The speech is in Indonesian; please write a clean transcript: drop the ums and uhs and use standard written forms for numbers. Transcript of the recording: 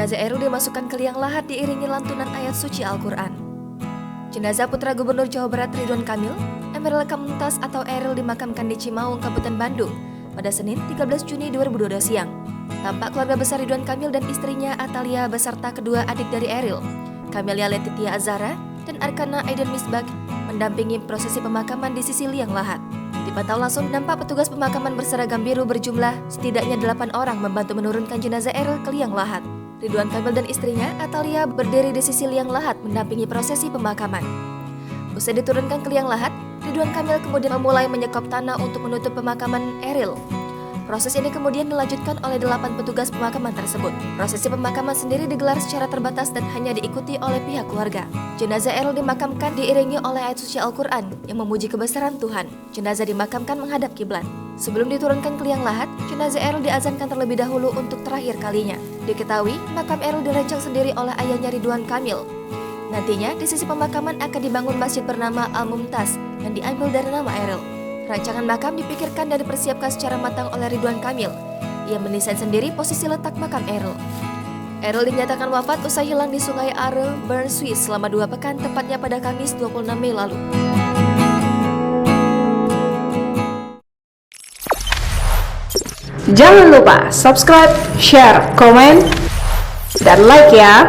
Jenazah Eril dimasukkan ke liang lahat diiringi lantunan ayat suci Al-Quran. Jenazah Putra Gubernur Jawa Barat Ridwan Kamil, Emeril Khan Mumtaz atau Eril dimakamkan di Cimaung, Kabupaten Bandung pada Senin 13 Juni 2022 siang. Tampak keluarga besar Ridwan Kamil dan istrinya Atalia beserta kedua adik dari Eril, Camelia Letitia Azhara dan Arkana Aiden Misbak, mendampingi prosesi pemakaman di sisi liang lahat. Dipantau langsung nampak petugas pemakaman berseragam biru berjumlah setidaknya 8 orang membantu menurunkan jenazah Eril ke liang lahat. Ridwan Kamil dan istrinya, Atalia, berdiri di sisi liang lahat mendampingi prosesi pemakaman. Usai diturunkan ke liang lahat, Ridwan Kamil kemudian memulai menyekop tanah untuk menutup pemakaman Eril. Proses ini kemudian dilanjutkan oleh 8 petugas pemakaman tersebut. Prosesi pemakaman sendiri digelar secara terbatas dan hanya diikuti oleh pihak keluarga. Jenazah Eril dimakamkan diiringi oleh ayat suci Al-Quran yang memuji kebesaran Tuhan. Jenazah dimakamkan menghadap kiblat. Sebelum diturunkan ke liang lahat, jenazah Eril diazankan terlebih dahulu untuk terakhir kalinya. Diketahui, makam Eril dirancang sendiri oleh ayahnya Ridwan Kamil. Nantinya, di sisi pemakaman akan dibangun masjid bernama Al-Mumtaz yang diambil dari nama Eril. Rancangan makam dipikirkan dan dipersiapkan secara matang oleh Ridwan Kamil. Ia mendesain sendiri posisi letak makam Eril. Eril dinyatakan wafat usai hilang di Sungai Are, Bern, Swiss selama 2 pekan, tepatnya pada Kamis 26 Mei lalu. Jangan lupa subscribe, share, komen, dan like ya!